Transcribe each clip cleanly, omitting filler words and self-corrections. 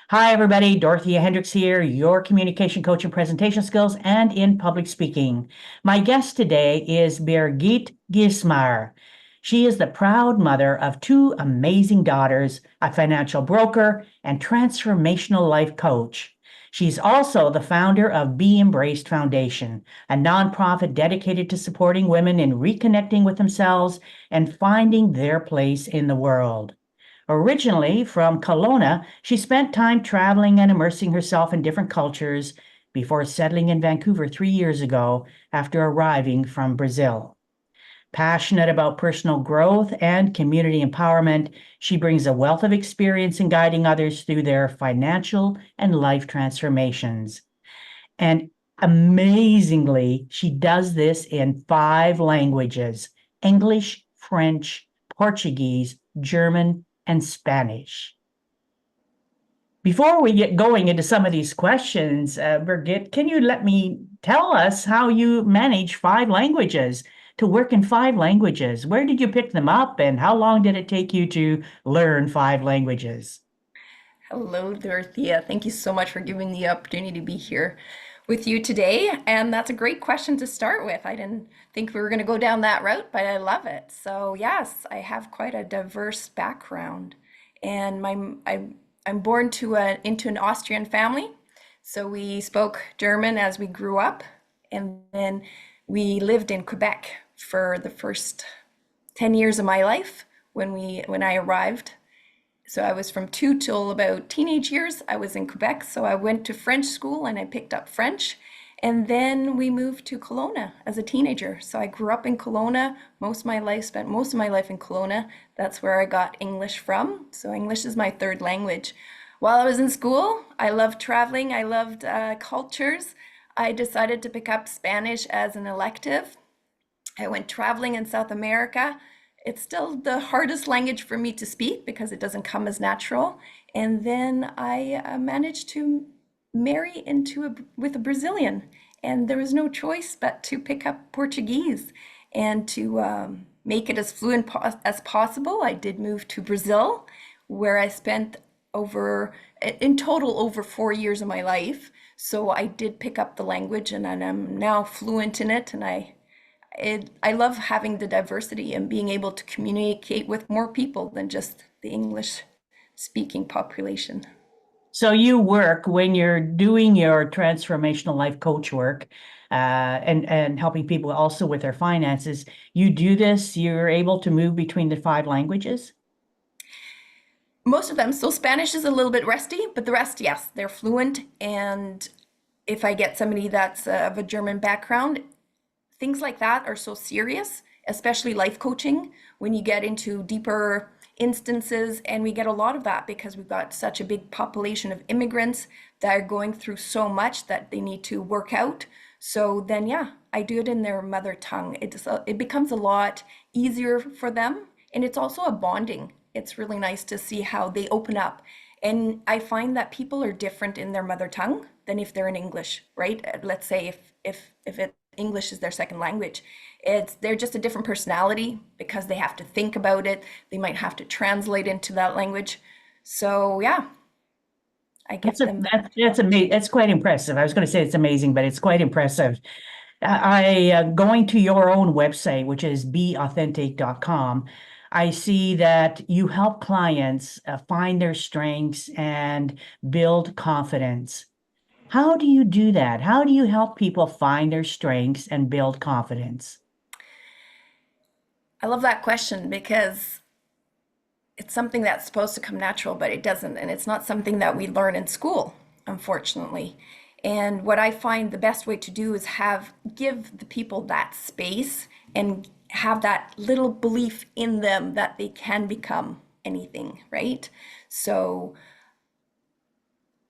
Hi, everybody. Dorothea Hendriks here, your communication coach in presentation skills and in public speaking. My guest today is Birgit Gismar. She is the proud mother of two amazing daughters, a financial broker, and transformational life coach. She's also the founder of Be Embraced Foundation, a nonprofit dedicated to supporting women in reconnecting with themselves and finding their place in the world. Originally from Kelowna, she spent time traveling and immersing herself in different cultures before settling in Vancouver 3 years ago after arriving from Brazil. Passionate about personal growth and community empowerment, she brings a wealth of experience in guiding others through their financial and life transformations. And amazingly, she does this in five languages: English, French, Portuguese, German, and Spanish. Before we get going into some of these questions, Birgit, can you let me tell us how you manage five languages, to work in five languages? Where did you pick them up, and how long did it take you to learn five languages? Hello, Dorothea. Thank you so much for giving me the opportunity to be here with you today. And that's a great question to start with. I didn't think we were going to go down that route, but I love it. So, yes, I have quite a diverse background. And I'm born into an Austrian family. So we spoke German as we grew up. And then we lived in Quebec for the first 10 years of my life when I arrived. So I was from two till about teenage years. I was in Quebec, so I went to French school and I picked up French. And then we moved to Kelowna as a teenager. So I grew up in Kelowna most of my life, spent most of my life in Kelowna. That's where I got English from. So English is my third language. While I was in school, I loved traveling. I loved cultures. I decided to pick up Spanish as an elective. I went traveling in South America. It's still the hardest language for me to speak because it doesn't come as natural. And then I managed to marry with a Brazilian, and there was no choice but to pick up Portuguese and to make it as fluent as possible. I did move to Brazil, where I spent in total, over 4 years of my life. So I did pick up the language, and I'm now fluent in it, and I love having the diversity and being able to communicate with more people than just the English speaking population. So you work when you're doing your transformational life coach work, and helping people also with their finances. You do this, you're able to move between the five languages? Most of them, so Spanish is a little bit rusty, but the rest, yes, they're fluent. And if I get somebody that's of a German background, things like that are so serious, especially life coaching, when you get into deeper instances. And we get a lot of that because we've got such a big population of immigrants that are going through so much that they need to work out. So then, yeah, I do it in their mother tongue. It becomes a lot easier for them. And it's also a bonding. It's really nice to see how they open up. And I find that people are different in their mother tongue than if they're in English, right? Let's say if English is their second language, they're just a different personality because they have to think about it. They might have to translate into that language. So yeah, I That's get them that. that's amazing. That's quite impressive. I was going to say it's amazing, but it's quite impressive. Going to your own website, which is beauthentic.com, I see that you help clients find their strengths and build confidence. How do you do that? How do you help people find their strengths and build confidence? I love that question because it's something that's supposed to come natural, but it doesn't. And it's not something that we learn in school, unfortunately. And what I find the best way to do is give the people that space and have that little belief in them that they can become anything, right? So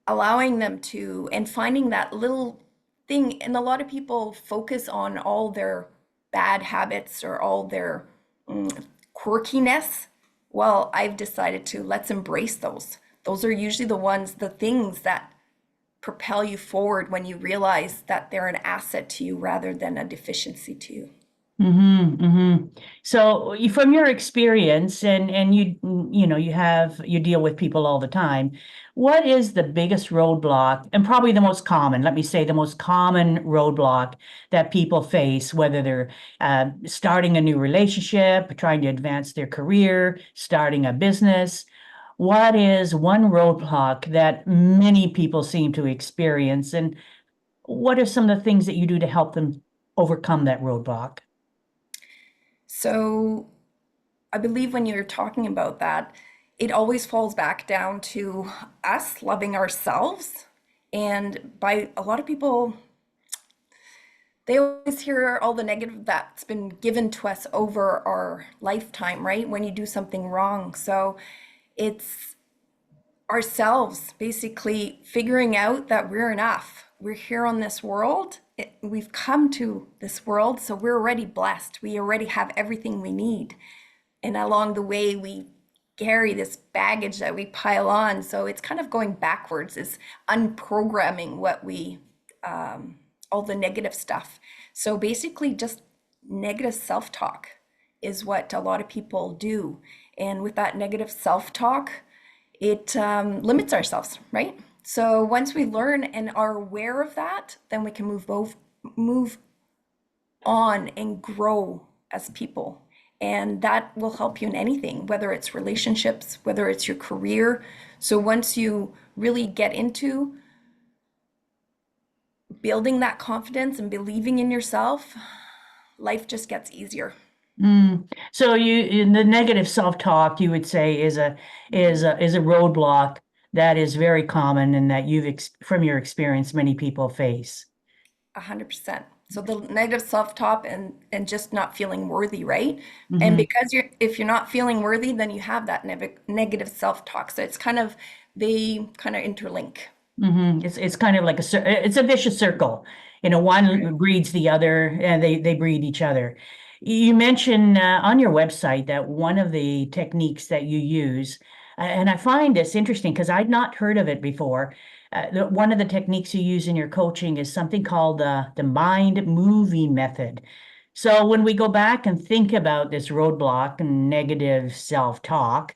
allowing them to and finding that little thing. And a lot of people focus on all their bad habits or all their quirkiness. Well, I've decided to let's embrace those. Those are usually the things that propel you forward when you realize that they're an asset to you rather than a deficiency to you. So from your experience and you deal with people all the time, what is the biggest roadblock and probably the most common, let me say the most common roadblock that people face, whether they're starting a new relationship, trying to advance their career, starting a business? What is one roadblock that many people seem to experience, and what are some of the things that you do to help them overcome that roadblock? So I believe when you're talking about that, it always falls back down to us loving ourselves. And by a lot of people, they always hear all the negative that's been given to us over our lifetime, right? When you do something wrong. So it's ourselves basically figuring out that we're enough. We're here on this world. We've come to this world, so we're already blessed. We already have everything we need. And along the way, we carry this baggage that we pile on. So it's kind of going backwards, is unprogramming what all the negative stuff. So basically, just negative self talk is what a lot of people do. And with that negative self talk, it limits ourselves, right? So once we learn and are aware of that, then we can move on and grow as people. And that will help you in anything, whether it's relationships, whether it's your career. So once you really get into building that confidence and believing in yourself, life just gets easier. So you in the negative self-talk, you would say is a roadblock that is very common and that from your experience many people face. 100%. So the negative self-talk and just not feeling worthy, right? And Hmm. because if you're not feeling worthy, then you have that negative self-talk. So it's kind of they kind of interlink. It's kind of like it's a vicious circle. One breeds the other, and they breed each other. You mentioned on your website that one of the techniques that you use, and I find this interesting because I'd not heard of it before. One of the techniques you use in your coaching is something called the mind movie method. So when we go back and think about this roadblock and negative self-talk,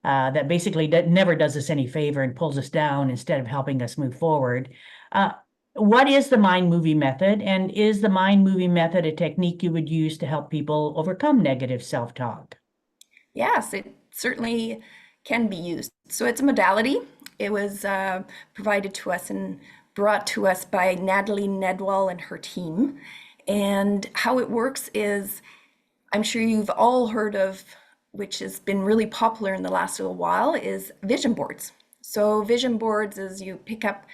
that basically never does us any favor and pulls us down instead of helping us move forward. Uh, what is the mind movie method? And is the mind movie method a technique you would use to help people overcome negative self-talk? Yes, it certainly can be used. So it's a modality. It was provided to us and brought to us by Natalie Nedwell and her team. And how it works is, I'm sure you've all heard of, which has been really popular in the last little while, is vision boards. So vision boards is you pick up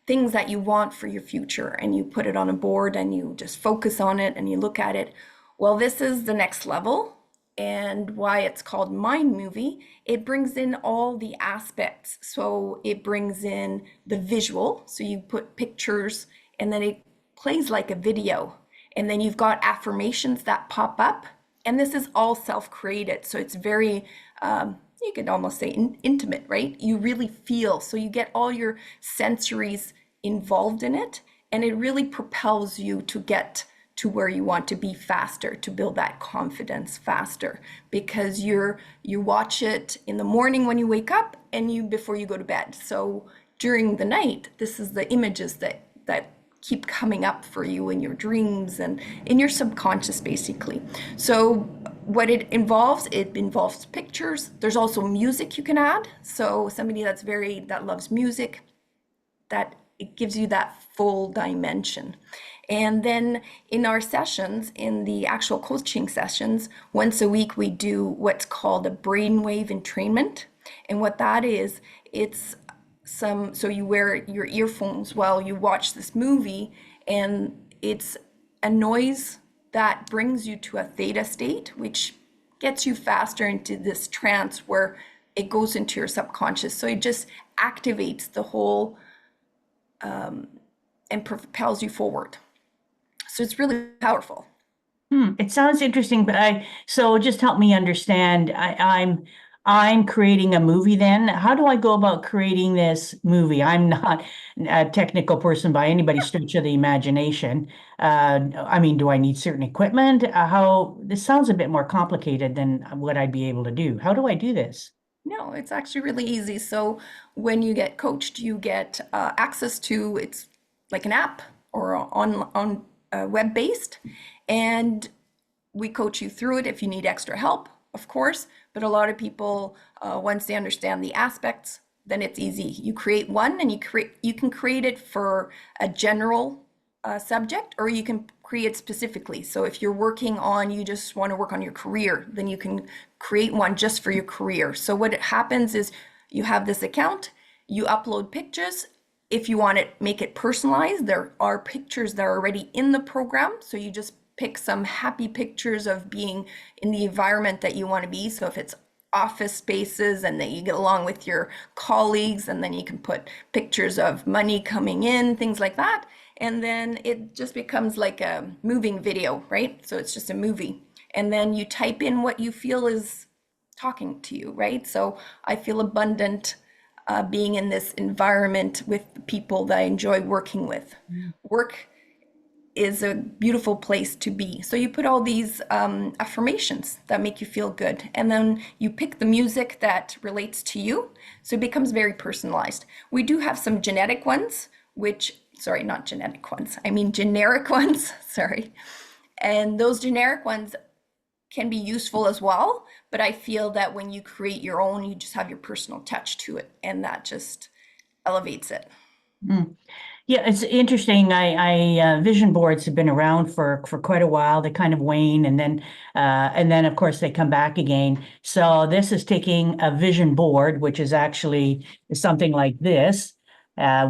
things that you want for your future and you put it on a board and you just focus on it and you look at it. Well, this is the next level, and why it's called mind movie. It brings in all the aspects. So it brings in the visual. So you put pictures and then it plays like a video. And then you've got affirmations that pop up. And this is all self-created. So it's very, you could almost say intimate, right? You really feel. So you get all your sensories involved in it. And it really propels you to get to where you want to be faster, to build that confidence faster, because you watch it in the morning when you wake up and you before you go to bed. So during the night, this is the images that keep coming up for you in your dreams and in your subconscious, basically. So what it involves pictures. There's also music you can add. So somebody that loves music, that it gives you that full dimension. And then in our sessions, in the actual coaching sessions, once a week we do what's called a brainwave entrainment. And what that is, so you wear your earphones while you watch this movie, and it's a noise that brings you to a theta state, which gets you faster into this trance where it goes into your subconscious. So it just activates the whole and propels you forward. So it's really powerful. It sounds interesting, but so just help me understand. I'm creating a movie then. How do I go about creating this movie? I'm not a technical person by anybody's stretch of the imagination. I mean, do I need certain equipment? How this sounds a bit more complicated than what I'd be able to do. How do I do this? No, it's actually really easy. So when you get coached, you get access to it's like an app or on web based, and we coach you through it if you need extra help, of course. But a lot of people, once they understand the aspects, then it's easy. You create one, and you can create it for a general subject, or you can create specifically. So if you're working on, you just want to work on your career, then you can create one just for your career. So what happens is you have this account, you upload pictures. If you want to make it personalized, there are pictures that are already in the program. So you just pick some happy pictures of being in the environment that you want to be. So if it's office spaces and that you get along with your colleagues, and then you can put pictures of money coming in, things like that. And then it just becomes like a moving video, right? So it's just a movie. And then you type in what you feel is talking to you, right? So I feel abundant being in this environment with the people that I enjoy working with. Work is a beautiful place to be. So you put all these affirmations that make you feel good, and then you pick the music that relates to you. So it becomes very personalized. We do have some genetic ones, sorry, not genetic ones, I mean generic ones, sorry. And those generic ones can be useful as well, but I feel that when you create your own, you just have your personal touch to it, and that just elevates it. Mm. Yeah, it's interesting. Vision boards have been around for quite a while. They kind of wane, and then of course they come back again. So this is taking a vision board, which is actually something like this,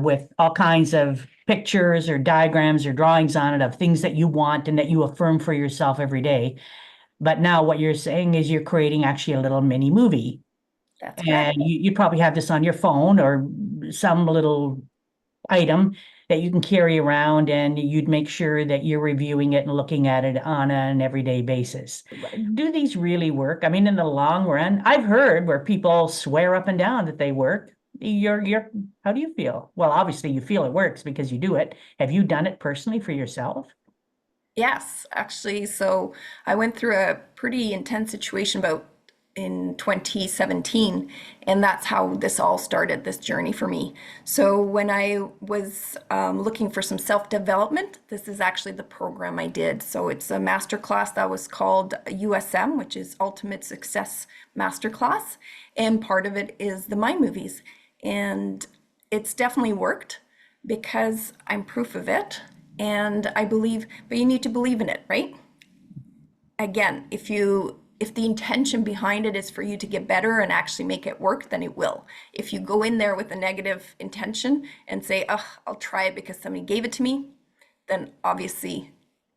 with all kinds of pictures or diagrams or drawings on it of things that you want and that you affirm for yourself every day. But now what you're saying is you're creating actually a little mini movie, That's correct. and you probably have this on your phone or some little item that you can carry around, and you'd make sure that you're reviewing it and looking at it on an everyday basis. Do these really work? I mean, in the long run, I've heard where people swear up and down that they work. How do you feel? Well, obviously you feel it works because you do it. Have you done it personally for yourself? Yes, actually. So I went through a pretty intense situation about in 2017, and that's how this all started, this journey for me. So when I was looking for some self-development, this is actually the program I did. So it's a masterclass that was called USM, which is Ultimate Success Masterclass, and part of it is the mind movies. And it's definitely worked because I'm proof of it. And I believe, but you need to believe in it, right? Again, if the intention behind it is for you to get better and actually make it work, then it will. If you go in there with a negative intention and say, "Oh, I'll try it because somebody gave it to me," then obviously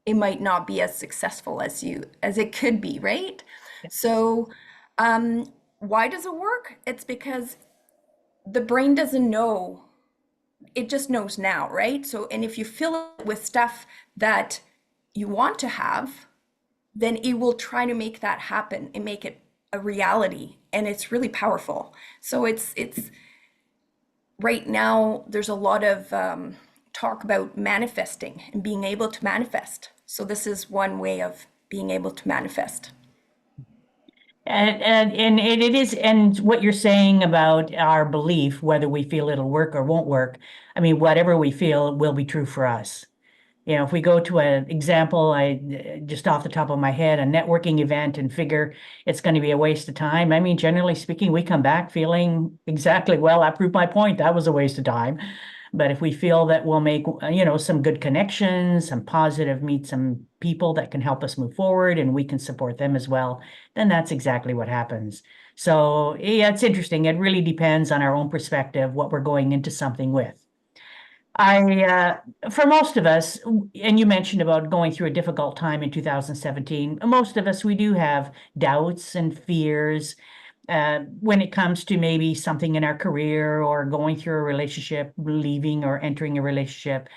it might not be as successful as it could be, right? So, why does it work? It's because the brain doesn't know, it just knows now, right? So, and if you fill it with stuff that you want to have, then it will try to make that happen and make it a reality. And it's really powerful. So it's right now, there's a lot of talk about manifesting and being able to manifest. So this is one way of being able to manifest. And it is, and what you're saying about our belief, whether we feel it'll work or won't work, I mean, whatever we feel will be true for us. You know, if we go to an example, I just off the top of my head, a networking event and figure it's going to be a waste of time. I mean, generally speaking, we come back feeling exactly, well, that proved my point. That was a waste of time. But if we feel that we'll make, some good connections, some positive, meet some people that can help us move forward and we can support them as well, then that's exactly what happens. So, yeah, it's interesting. It really depends on our own perspective, what we're going into something with. For most of us, and you mentioned about going through a difficult time in 2017, most of us, we do have doubts and fears when it comes to maybe something in our career or going through a relationship, leaving or entering a relationship.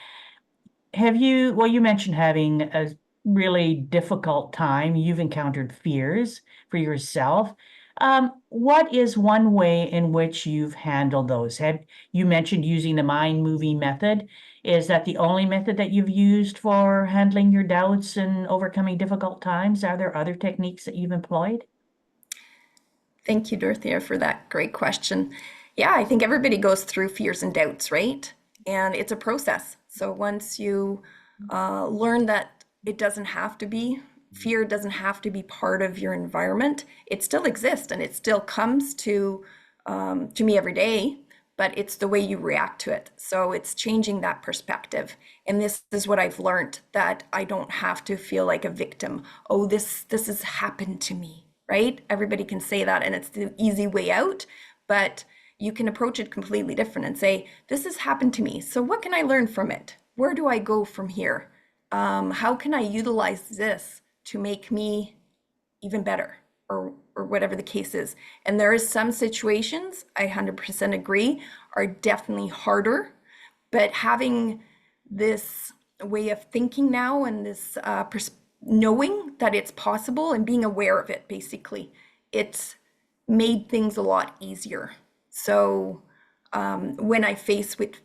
Well, you mentioned having a really difficult time. You've encountered fears for yourself. What is one way in which you've handled those? Have you mentioned using the mind movie method? Is that the only method that you've used for handling your doubts and overcoming difficult times? Are there other techniques that you've employed? Thank you, Dorothea, for that great question. Yeah, I think everybody goes through fears and doubts, right? And it's a process. So once you learn that it doesn't have to be, fear doesn't have to be part of your environment, it still exists and it still comes to me every day, but it's the way you react to it. So it's changing that perspective. And this is what I've learned, that I don't have to feel like a victim. Oh, this has happened to me, right? Everybody can say that and it's the easy way out, but you can approach it completely different and say, this has happened to me. So what can I learn from it? Where do I go from here? How can I utilize this to make me even better, or whatever the case is? And there is some situations, I 100% agree, are definitely harder, but having this way of thinking now and this knowing that it's possible and being aware of it, basically, it's made things a lot easier. So when I face with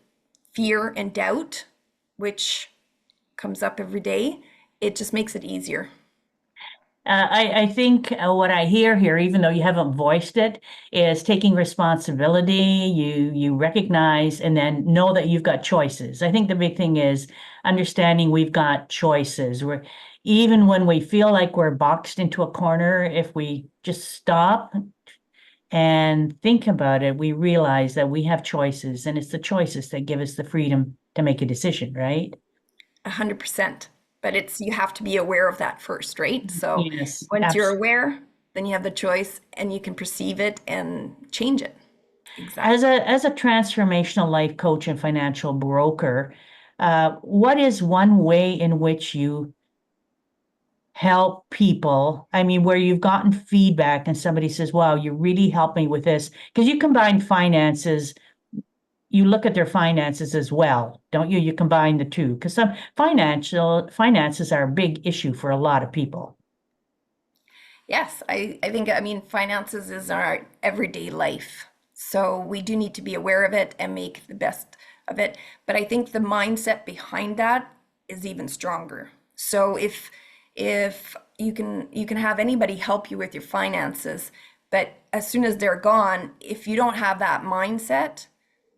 fear and doubt, which comes up every day, it just makes it easier. I think what I hear here, even though you haven't voiced it, is taking responsibility. You recognize and then know that you've got choices. I think the big thing is understanding we've got choices. We're even when we feel like we're boxed into a corner, if we just stop and think about it, we realize that we have choices, and it's the choices that give us the freedom to make a decision, right? 100%. But it's, you have to be aware of that first, right? So Yes, once you're absolutely. aware, then you have the choice and you can perceive it and change it. As Exactly. a transformational life coach and financial broker, what is one way in which you help people? I mean, where you've gotten feedback and somebody says, "Wow, you really helped me with this," because you combine finances. You look at their finances as well, don't you? You combine the two because some financial finances are a big issue for a lot of people. Yes, I think, I mean, finances is our everyday life. So we do need to be aware of it and make the best of it. But I think the mindset behind that is even stronger. So if you can have anybody help you with your finances, but as soon as they're gone, if you don't have that mindset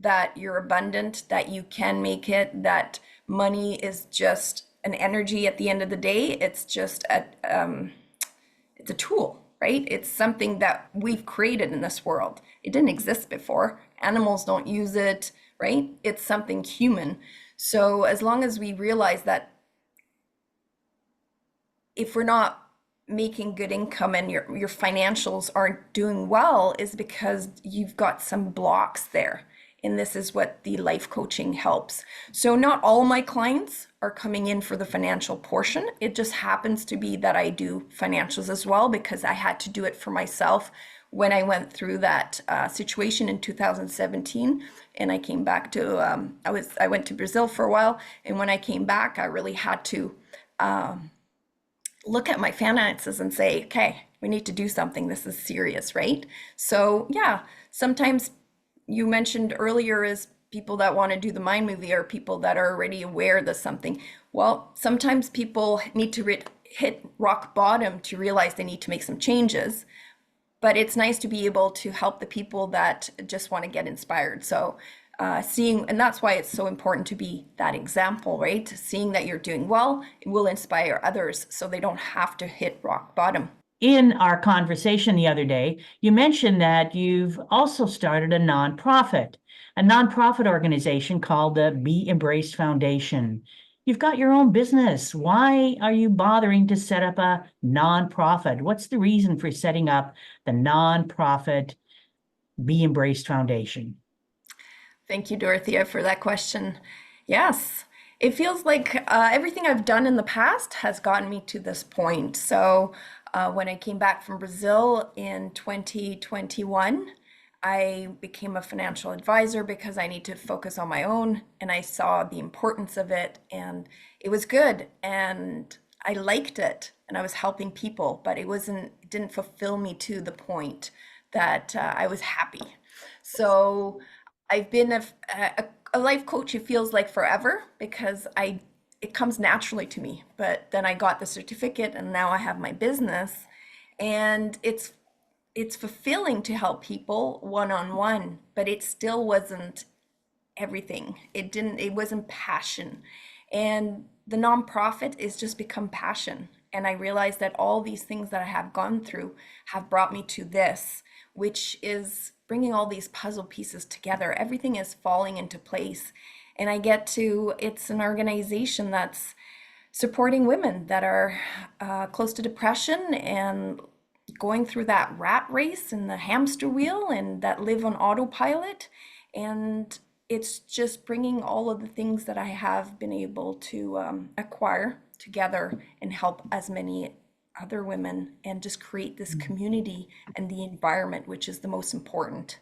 that you're abundant, that you can make it, that money is just an energy at the end of the day, it's a tool, right? It's something that we've created in this world. It didn't exist before. Animals don't use it, right? It's something human. So as long as we realize that if we're not making good income and your financials aren't doing well, is because you've got some blocks there. And this is what the life coaching helps. So not all my clients are coming in for the financial portion. It just happens to be that I do financials as well because I had to do it for myself when I went through that situation in 2017, and I came back to I went to Brazil for a while, and when I came back, I really had to look at my finances and say, okay, we need to do something. This is serious, right? So, yeah, sometimes you mentioned earlier is people that want to do the mind movie or people that are already aware that something. Well, sometimes people need to hit rock bottom to realize they need to make some changes, but it's nice to be able to help the people that just want to get inspired. So seeing, and that's why it's so important to be that example, right? Seeing that you're doing well, it will inspire others so they don't have to hit rock bottom. In our conversation the other day, you mentioned that you've also started a nonprofit organization called the Be Embraced Foundation. You've got your own business. Why are you bothering to set up a nonprofit? What's the reason for setting up the nonprofit Be Embraced Foundation? Thank you, Dorothea, for that question. Yes, it feels like everything I've done in the past has gotten me to this point. So when I came back from Brazil in 2021, I became a financial advisor because I need to focus on my own, and I saw the importance of it, and it was good, and I liked it, and I was helping people, but it didn't fulfill me to the point. that I was happy. So I've been a life coach, it feels like forever, because it comes naturally to me. But then I got the certificate and now I have my business, and it's fulfilling to help people one on one, but it still wasn't everything. It wasn't passion. And the nonprofit is just become passion. And I realized that all these things that I have gone through have brought me to this, which is bringing all these puzzle pieces together. Everything is falling into place. And it's an organization that's supporting women that are close to depression and going through that rat race and the hamster wheel and that live on autopilot. And it's just bringing all of the things that I have been able to acquire together and help as many other women and just create this community and the environment, which is the most important.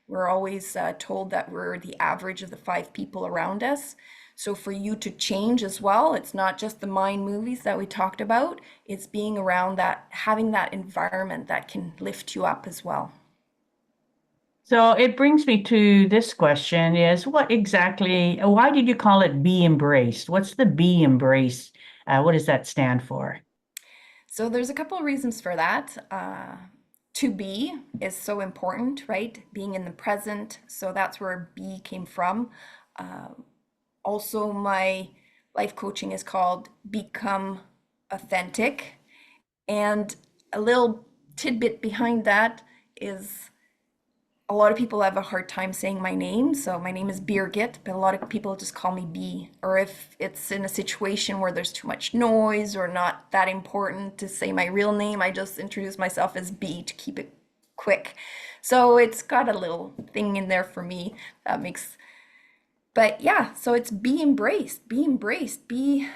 We're always told that we're the average of the 5 people around us. So for you to change as well, it's not just the mind movies that we talked about, it's being around that, having that environment that can lift you up as well. So it brings me to this question is why did you call it Be Embraced? What's the Be Embraced? What does that stand for? So there's a couple of reasons for that. To be is so important, right? Being in the present. So that's where be came from. Also, my life coaching is called Become Authentic. And a little tidbit behind that is a lot of people have a hard time saying my name. So my name is Birgit, but a lot of people just call me B. Or if it's in a situation where there's too much noise or not that important to say my real name, I just introduce myself as B to keep it quick. So it's got a little thing in there for me that makes, but yeah, so it's be embraced, be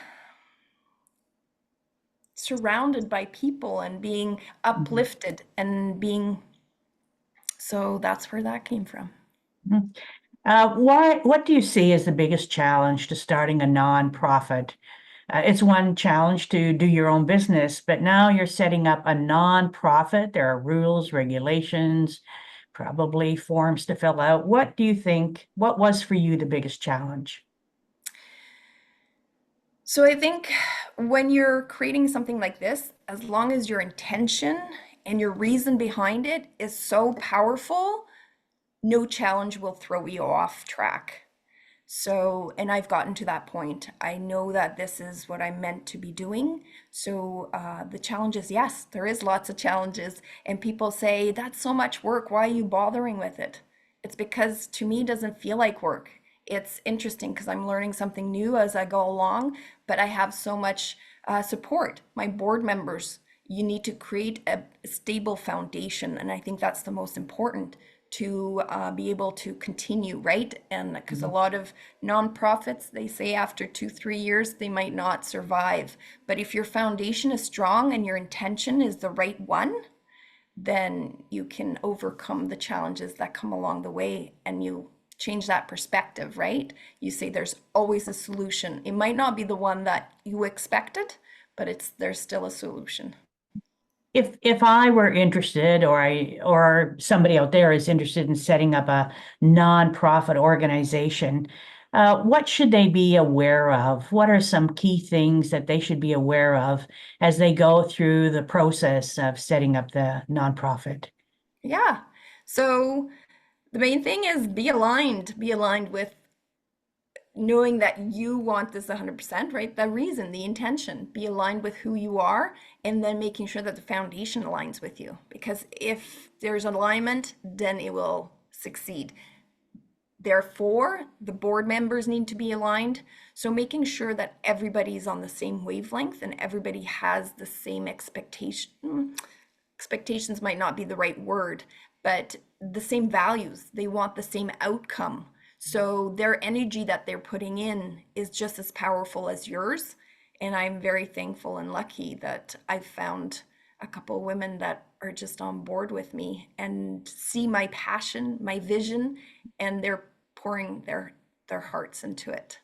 surrounded by people and being Mhm. uplifted and being, so that's where that came from. Mhm. What do you see as the biggest challenge to starting a nonprofit? It's one challenge to do your own business, but now you're setting up a nonprofit. There are rules, regulations, probably forms to fill out. What was for you the biggest challenge? So I think when you're creating something like this, as long as your intention and your reason behind it is so powerful, no challenge will throw you off track. So, and I've gotten to that point. I know that this is what I'm meant to be doing. So, the challenge is yes, there is lots of challenges. And people say, that's so much work. Why are you bothering with it? It's because to me, it doesn't feel like work. It's interesting because I'm learning something new as I go along, but I have so much support. My board members, you need to create a stable foundation. And I think that's the most important to be able to continue, right? And because a lot of nonprofits, they say after 2, 3 years, they might not survive. But if your foundation is strong and your intention is the right one, then you can overcome the challenges that come along the way and you change that perspective, right? You say there's always a solution. It might not be the one that you expected, but there's still a solution. If I were interested or somebody out there is interested in setting up a nonprofit organization, what should they be aware of? What are some key things that they should be aware of as they go through the process of setting up the nonprofit? Yeah. So the main thing is be aligned with knowing that you want this 100%, right? The reason, the intention, be aligned with who you are, and then making sure that the foundation aligns with you. Because if there's alignment, then it will succeed. Therefore, the board members need to be aligned. So making sure that everybody's on the same wavelength and everybody has the same expectation. Expectations might not be the right word, but the same values. They want the same outcome. So their energy that they're putting in is just as powerful as yours. And I'm very thankful and lucky that I've found a couple of women that are just on board with me and see my passion, my vision, and they're pouring their hearts into it.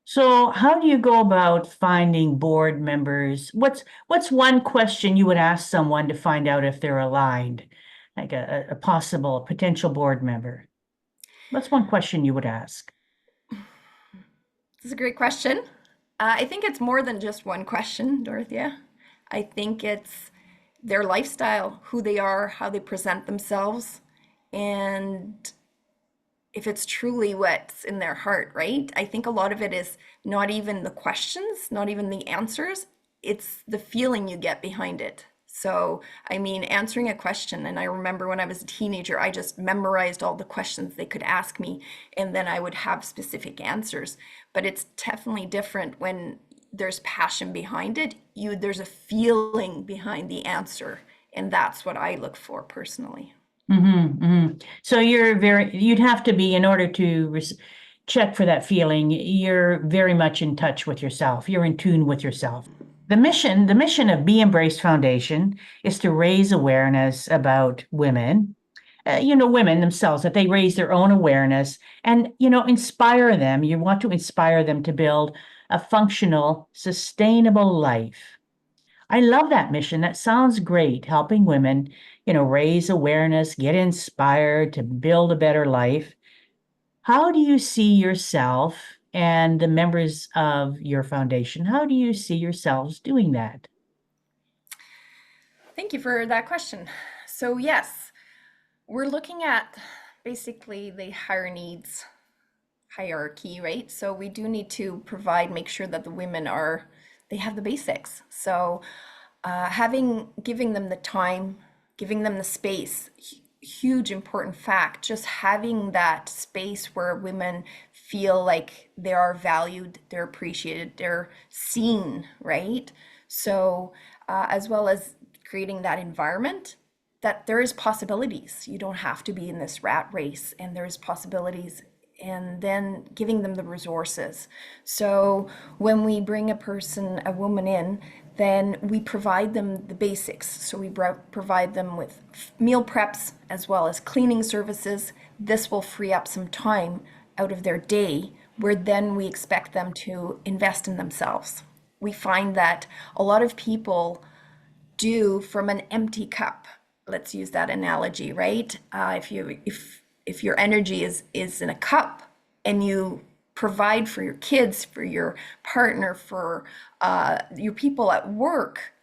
So how do you go about finding board members? What's one question you would ask someone to find out if they're aligned? like a possible potential board member? What's one question you would ask? This is a great question. I think it's more than just one question, Dorothea. I think it's their lifestyle, who they are, how they present themselves, and if it's truly what's in their heart, right? I think a lot of it is not even the questions, not even the answers, it's the feeling you get behind it. So, I mean, answering a question, and I remember when I was a teenager, I just memorized all the questions they could ask me, and then I would have specific answers. But it's definitely different when there's passion behind it. There's a feeling behind the answer, and that's what I look for personally. So you'd have to be, in order to check for that feeling, you're very much in touch with yourself. You're in tune with yourself. The mission of Be Embraced Foundation is to raise awareness about women, women themselves, that they raise their own awareness and, inspire them. You want to inspire them to build a functional, sustainable life. I love that mission. That sounds great. Helping women, raise awareness, get inspired to build a better life. How do you see yourself and the members of your foundation? How do you see yourselves doing that? Thank you for that question. So, yes, we're looking at basically the higher needs hierarchy, right? So we do need to make sure that the women they have the basics. So giving them the time, giving them the space, huge important fact, just having that space where women feel like they are valued, they're appreciated, they're seen, right? So as well as creating that environment that there is possibilities. You don't have to be in this rat race, and there's possibilities, and then giving them the resources. So when we bring a woman in, then we provide them the basics. So we provide them with meal preps as well as cleaning services. This will free up some time out of their day, where then we expect them to invest in themselves. We find that a lot of people do from an empty cup. Let's use that analogy, right? If your energy is in a cup, and you provide for your kids, for your partner, for your people at work,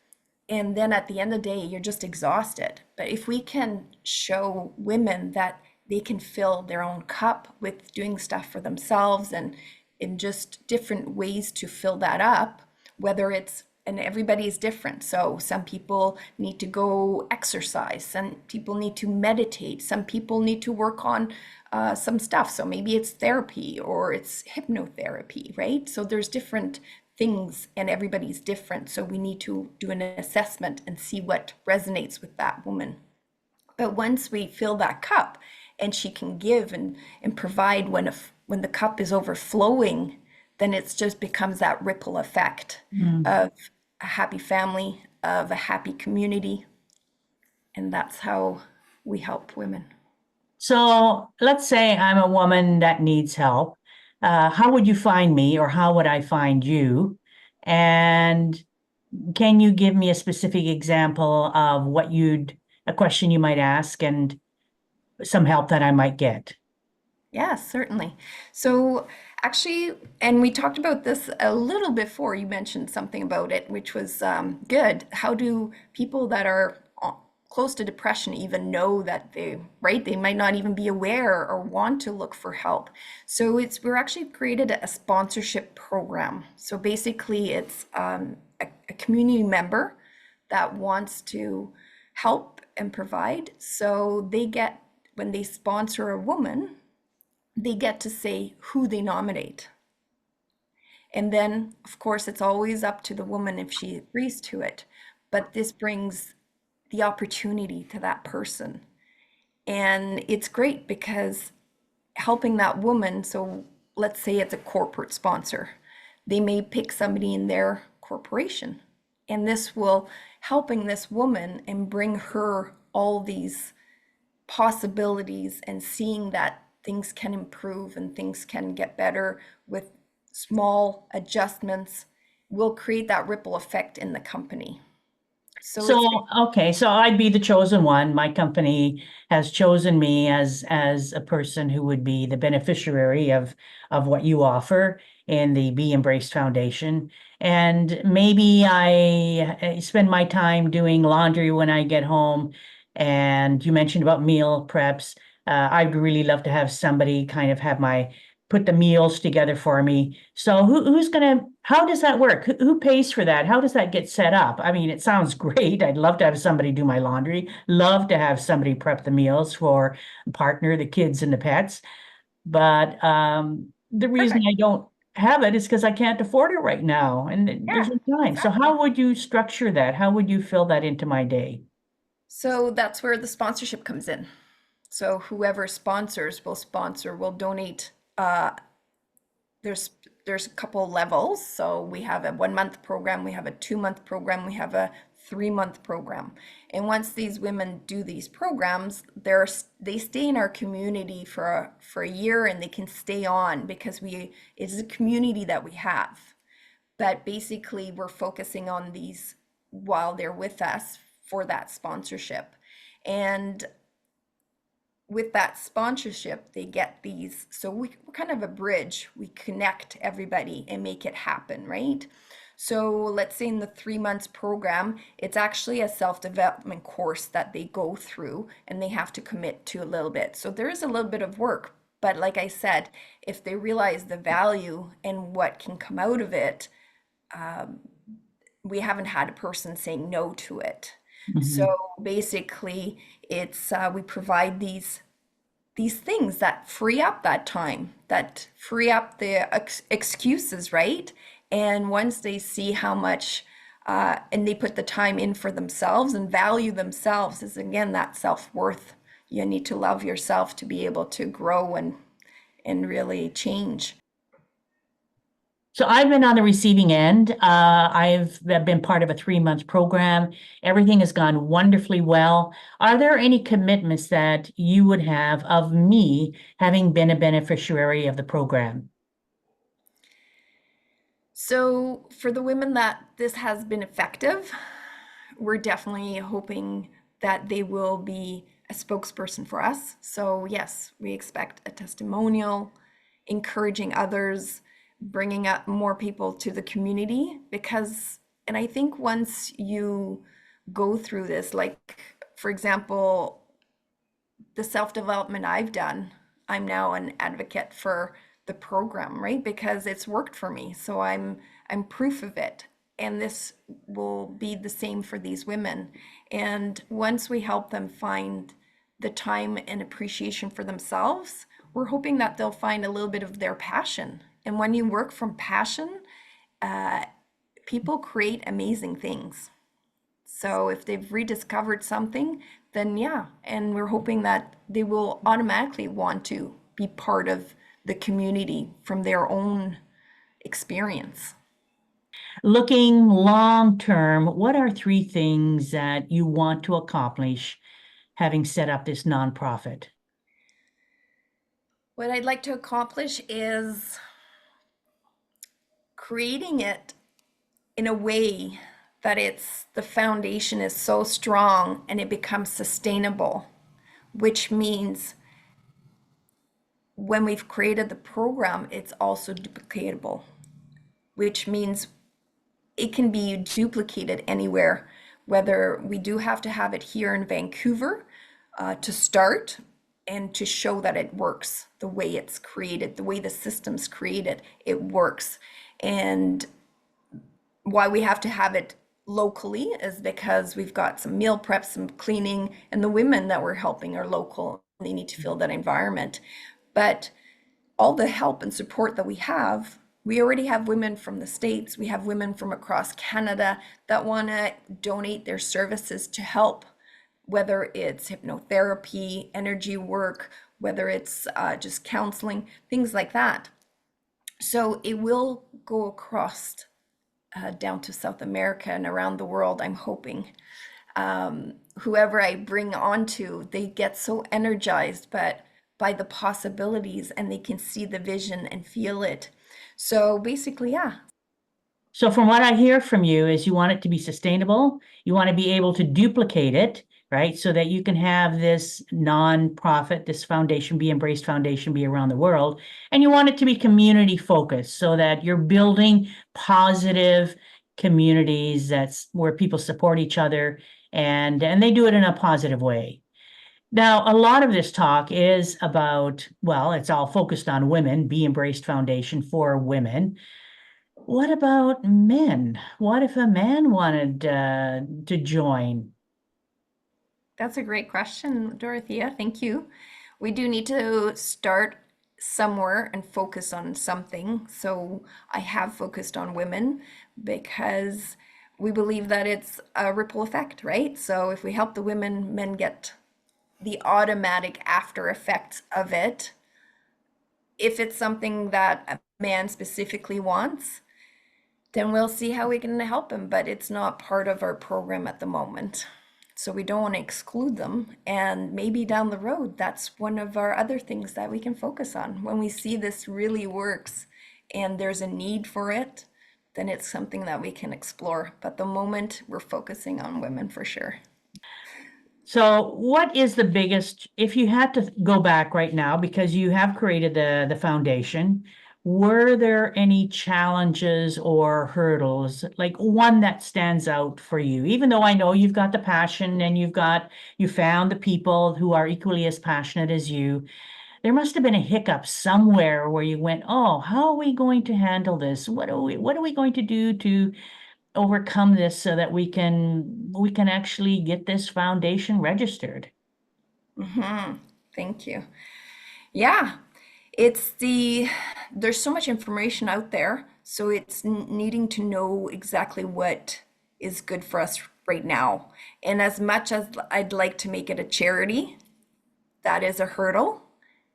and then at the end of the day you're just exhausted. But if we can show women that they can fill their own cup with doing stuff for themselves, and in just different ways to fill that up, whether it's, and everybody is different. So some people need to go exercise, some people need to meditate, some people need to work on some stuff. So maybe it's therapy or it's hypnotherapy, right? So there's different things, and everybody's different. So we need to do an assessment and see what resonates with that woman. But once we fill that cup and she can give and provide, when the cup is overflowing, then it just becomes that ripple effect of a happy family, of a happy community. And that's how we help women. So let's say I'm a woman that needs help. How would you find me, or how would I find you? And can you give me a specific example of a question you might ask and some help that I might get? Yeah, certainly. So actually, and we talked about this a little before, you mentioned something about it, which was good. How do people that are close to depression even know that right? They might not even be aware or want to look for help. So we're actually created a sponsorship program. So basically it's a community member that wants to help and provide. So when they sponsor a woman, they get to say who they nominate. And then, of course, it's always up to the woman if she agrees to it. But this brings the opportunity to that person. And it's great because helping that woman, so let's say it's a corporate sponsor, they may pick somebody in their corporation. And this will helping this woman and bring her all these possibilities, and seeing that things can improve and things can get better with small adjustments will create that ripple effect in the company. So it's So, okay, so I'd be the chosen one. My company has chosen me as a person who would be the beneficiary of what you offer in the Be Embraced Foundation. And maybe I spend my time doing laundry when I get home. And you mentioned about meal preps. I'd really love to have somebody kind of have my put the meals together for me. So who's gonna, how does that work? Who pays for that? How does that get set up? I mean, it sounds great. I'd love to have somebody do my laundry, love to have somebody prep the meals for a partner, the kids and the pets. But the reason perfect. I don't have it is because I can't afford it right now and there's Yeah, no time. So exactly. how would you structure that? How would you fill that into my day? So that's where the sponsorship comes in. So whoever sponsors will sponsor, will donate. There's there's a couple levels. So we have a 1 month program, we have a 2 month program, we have a 3 month program. And once these women do these programs, they stay in our community for a year, and they can stay on because it's a community that we have. But basically, we're focusing on these while they're with us for that sponsorship. And with that sponsorship, they get these. So we're kind of a bridge. We connect everybody and make it happen, right? So let's say in the 3 months program, it's actually a self-development course that they go through, and they have to commit to a little bit. So there is a little bit of work. But like I said, if they realize the value and what can come out of it, we haven't had a person saying no to it. So Mhm. basically, it's we provide these things that free up that time, that free up the excuses, right? And once they see how much and they put the time in for themselves and value themselves, is again that self-worth. You need to love yourself to be able to grow and really change. So I've been on the receiving end. I've been part of a 3 month program. Everything has gone wonderfully well. Are there any commitments that you would have of me having been a beneficiary of the program? So for the women that this has been effective, we're definitely hoping that they will be a spokesperson for us. So yes, we expect a testimonial, encouraging others, bringing up more people to the community, because, and I think once you go through this, like for example, the self-development I've done, I'm now an advocate for the program, right? Because it's worked for me. So I'm proof of it. And this will be the same for these women. And once we help them find the time and appreciation for themselves, we're hoping that they'll find a little bit of their passion. And when you work from passion, people create amazing things. So if they've rediscovered something, then yeah, and we're hoping that they will automatically want to be part of the community from their own experience. Looking long term, what are three things that you want to accomplish having set up this nonprofit? What I'd like to accomplish is creating it in a way that it's the foundation is so strong and it becomes sustainable, which means when we've created the program, it's also duplicatable, which means it can be duplicated anywhere, whether we do have to have it here in Vancouver to start and to show that it works the way it's created, the way the system's created, it works. And why we have to have it locally is because we've got some meal prep, some cleaning, and the women that we're helping are local. They need to feel that environment. But all the help and support that we already have women from the States, we have women from across Canada that want to donate their services to help, whether it's hypnotherapy, energy work, whether it's just counseling, things like that. So it will go across down to South America and around the world, I'm hoping. Whoever I bring onto, they get so energized by the possibilities, and they can see the vision and feel it. So basically, yeah. So from what I hear from you is you want it to be sustainable. You want to be able to duplicate it, right? So that you can have this nonprofit, this foundation, Be Embraced Foundation, be around the world. And you want it to be community focused so that you're building positive communities that's where people support each other and they do it in a positive way. Now, a lot of this talk is about, well, it's all focused on women, Be Embraced Foundation for women. What about men? What if a man wanted to join? That's a great question, Dorothea. Thank you. We do need to start somewhere and focus on something. So I have focused on women because we believe that it's a ripple effect, right? So if we help the women, men get the automatic after effects of it. If it's something that a man specifically wants, then we'll see how we can help him, but it's not part of our program at the moment. So we don't want to exclude them. And maybe down the road, that's one of our other things that we can focus on. When we see this really works and there's a need for it, then it's something that we can explore. But the moment we're focusing on women for sure. So, what is the biggest, if you had to go back right now, because you have created the foundation, were there any challenges or hurdles, like one that stands out for you? Even though I know you've got the passion and you found the people who are equally as passionate as you, there must have been a hiccup somewhere where you went, "Oh, how are we going to handle this? What are we going to do to overcome this so that we can actually get this foundation registered?" Thank you. Yeah, there's so much information out there, so it's needing to know exactly what is good for us right now. And as much as I'd like to make it a charity, that is a hurdle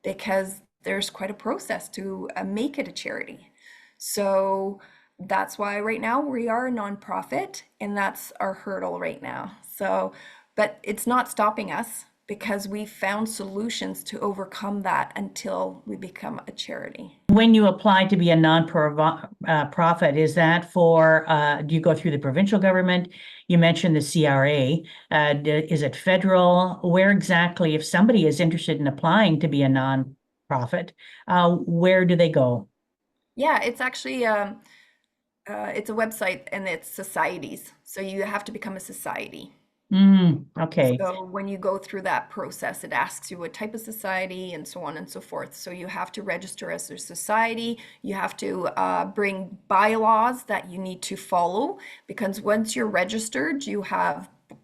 because there's quite a process to make it a charity. So that's why right now we are a nonprofit, and that's our hurdle right now. So, but it's not stopping us because we found solutions to overcome that until we become a charity. When you apply to be a non-profit, is that do you go through the provincial government? You mentioned the CRA. Is it federal? Where exactly, if somebody is interested in applying to be a non-profit, where do they go? Yeah, it's actually it's a website and it's societies. So you have to become a society. Okay. So when you go through that process, it asks you what type of society and so on and so forth. So you have to register as a society. You have to bring bylaws that you need to follow because once you're registered, you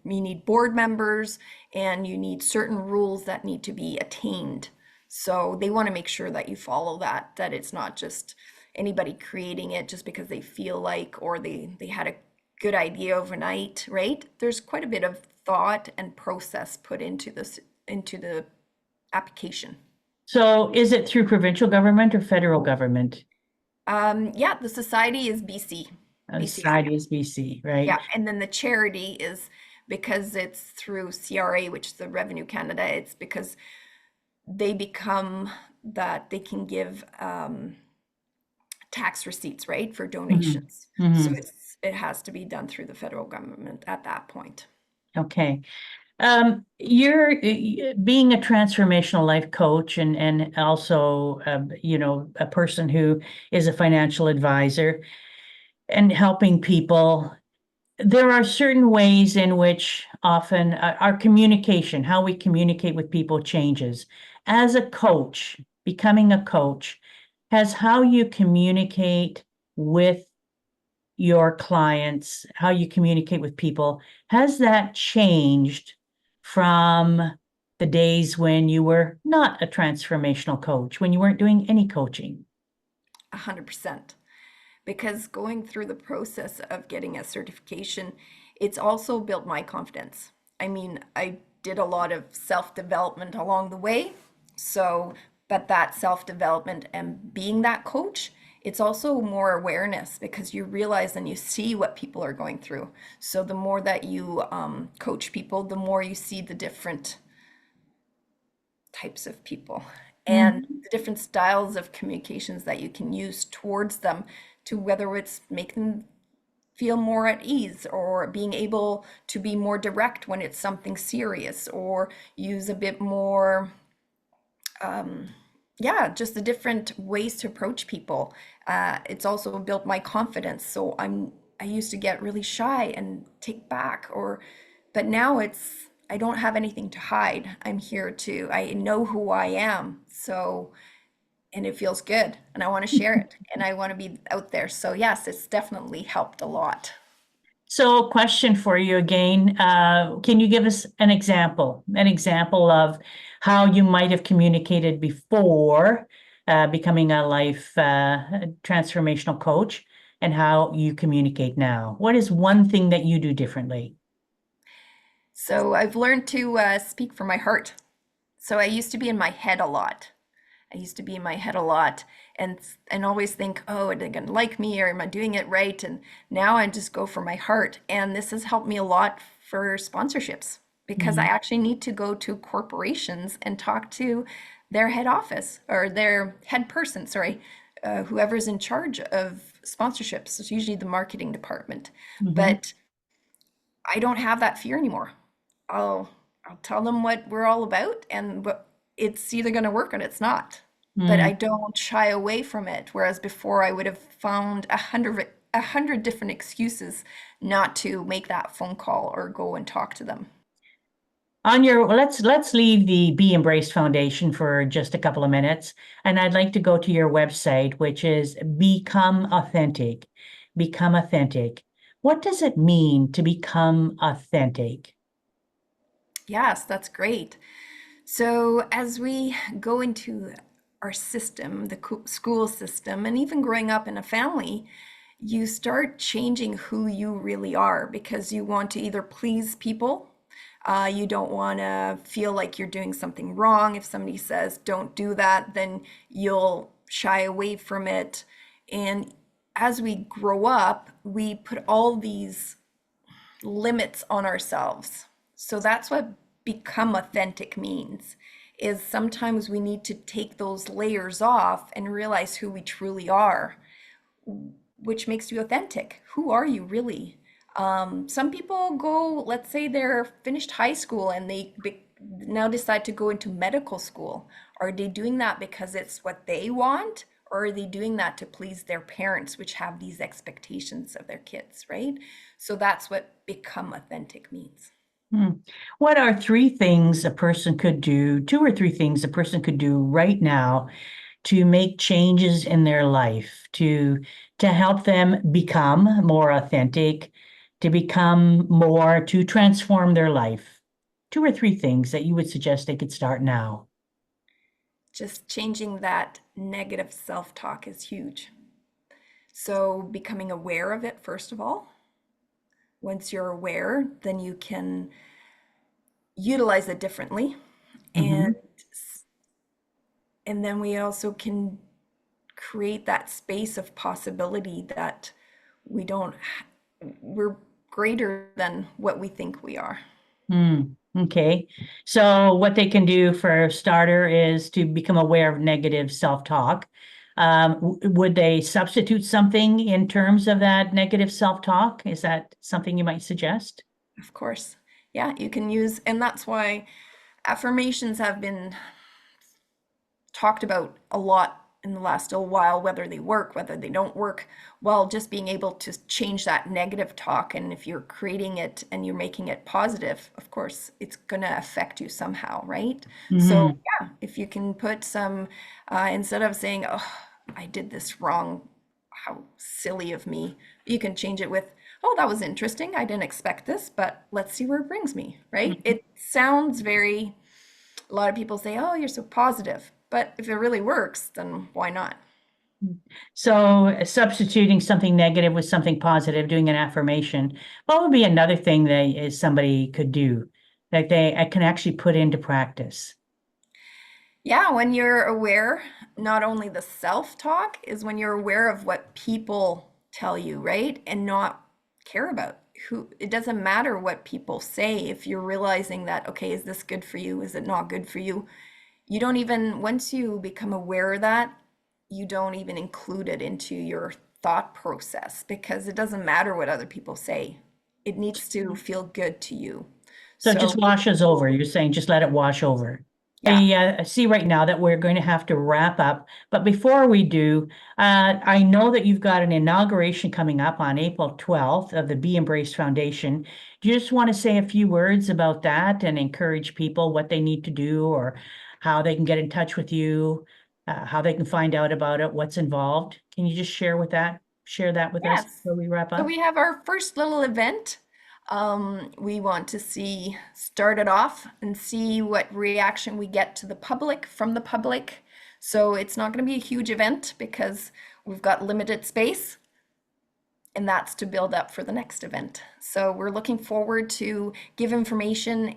need board members and you need certain rules that need to be attained. So they want to make sure that you follow that it's not just anybody creating it just because they feel like or they had a good idea overnight, right? There's quite a bit of thought and process put into the application. So is it through provincial government or federal government? Yeah, the society is BC. Society is BC, right? Yeah, and then the charity is because it's through CRA, which is the Revenue Canada. It's because they become that they can give tax receipts, right, for Mhm. donations. So Mhm. it has to be done through the federal government at that point. Okay. You're being a transformational life coach and also, a person who is a financial advisor and helping people. There are certain ways in which often our communication, how we communicate with people changes. As a coach, becoming a coach, has how you communicate with your clients, how you communicate with people, has that changed from the days when you were not a transformational coach, when you weren't doing any coaching? 100%. Because going through the process of getting a certification, it's also built my confidence. I mean, I did a lot of self-development along the way. So, but that self-development and being that coach, it's also more awareness because you realize and you see what people are going through. So the more that you coach people, the more you see the different types of people and Mhm. the different styles of communications that you can use towards them to whether it's make them feel more at ease, or being able to be more direct when it's something serious, or use a bit more, yeah, just the different ways to approach people. It's also built my confidence. So I used to get really shy and take back, but now I don't have anything to hide. I know who I am. So, and it feels good and I want to share it and I want to be out there. So yes, it's definitely helped a lot. So, question for you again. Can you give us an example of how you might have communicated before becoming a life transformational coach and how you communicate now? What is one thing that you do differently? So I've learned to speak from my heart. So I used to be in my head a lot. I used to be in my head a lot and always think, oh, are they going to like me, or am I doing it right? And now I just go for my heart. And this has helped me a lot for sponsorships, because I Mhm. actually need to go to corporations and talk to their head office, or their head person, sorry, whoever's in charge of sponsorships. It's usually the marketing department. Mhm. But I don't have that fear anymore. I'll I'll tell them what we're all about, and it's either going to work or it's not. But I Mm. don't shy away from it. Whereas before I would have found a hundred different excuses not to make that phone call or go and talk to them. On your let's leave the Be Embraced Foundation for just a couple of minutes, and I'd like to go to your website, which is Become Authentic. Become Authentic. What does it mean to become authentic? Yes, that's great. So as we go into our system, the school system, and even growing up in a family, you start changing who you really are, because you want to either please people. You don't want to feel like you're doing something wrong. If somebody says, don't do that, then you'll shy away from it. And as we grow up, we put all these limits on ourselves. So that's what become authentic means, is sometimes we need to take those layers off and realize who we truly are, which makes you authentic. Who are you really? Some people go, let's say they're finished high school and now decide to go into medical school. Are they doing that because it's what they want? Or are they doing that to please their parents, which have these expectations of their kids, right? So that's what become authentic means. Hmm. What are three things a person could do, two or three things a person could do right now to make changes in their life, to help them become more authentic, to transform their life? Two or three things that you would suggest they could start now. Just changing that negative self talk is huge. So becoming aware of it, first of all. Once you're aware, then you can utilize it differently. And Mhm. and then we also can create that space of possibility that we don't we're greater than what we think we are. Okay. So what they can do for starter is to become aware of negative self-talk. Would they substitute something in terms of that negative self-talk? Is that something you might suggest? Of course. Yeah, you can use, and that's why affirmations have been talked about a lot in the last little while, whether they work, whether they don't work. Well, just being able to change that negative talk, and if you're creating it and you're making it positive, of course, it's going to affect you somehow, right? So, Hmm. yeah, if you can put some, instead of saying, oh, I did this wrong, how silly of me, you can change it with, oh, that was interesting. I didn't expect this, but let's see where it brings me, right? It sounds very, a lot of people say, oh, you're so positive. But if it really works, then why not? So substituting something negative with something positive, doing an affirmation, what would be another thing that is somebody could do that they can actually put into practice? Yeah, when you're aware, not only the self-talk is when you're aware of what people tell you, right? And not care about who, it doesn't matter what people say if you're realizing that, okay, is this good for you? Is it not good for you? You don't even, once you become aware of that, you don't even include it into your thought process because it doesn't matter what other people say. It needs to feel good to you. So it just So, washes over. You're saying just let it wash over. yeah. I see right now that we're going to have to wrap up. But before we do, I know that you've got an inauguration coming up on April 12th of the Be Embraced Foundation. Do you just want to say a few words about that and encourage people what they need to do or how they can get in touch with you, how they can find out about it, what's involved? Can you just share that with us Yes. before we wrap So up? we have our first little event. We want to start it off and see what reaction we get to the public from the public. So it's not going to be a huge event because we've got limited space, and that's to build up for the next event. So we're looking forward to give information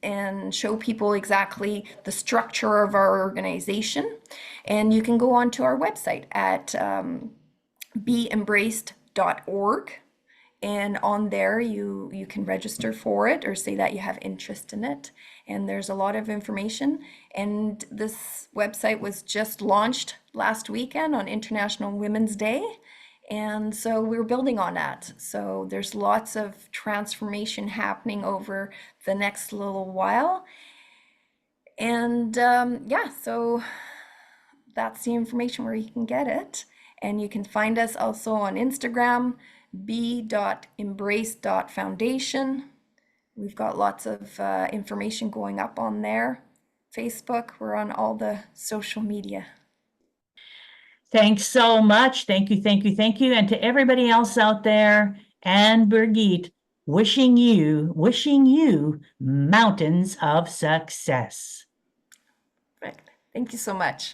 and show people exactly the structure of our organization. And you can go onto our website at beembraced.org, and on there you can register for it or say that you have interest in it, and there's a lot of information. And this website was just launched last weekend on International Women's Day, and so we're building on that. So there's lots of transformation happening over the next little while. And yeah, so that's the information where you can get it. And you can find us also on Instagram, b.embrace.foundation. We've got lots of information going up on there. Facebook, we're on all the social media. Thanks so much. Thank you, thank you, thank you. And to everybody else out there, and Birgit, wishing you mountains of success. Right. Thank you so much.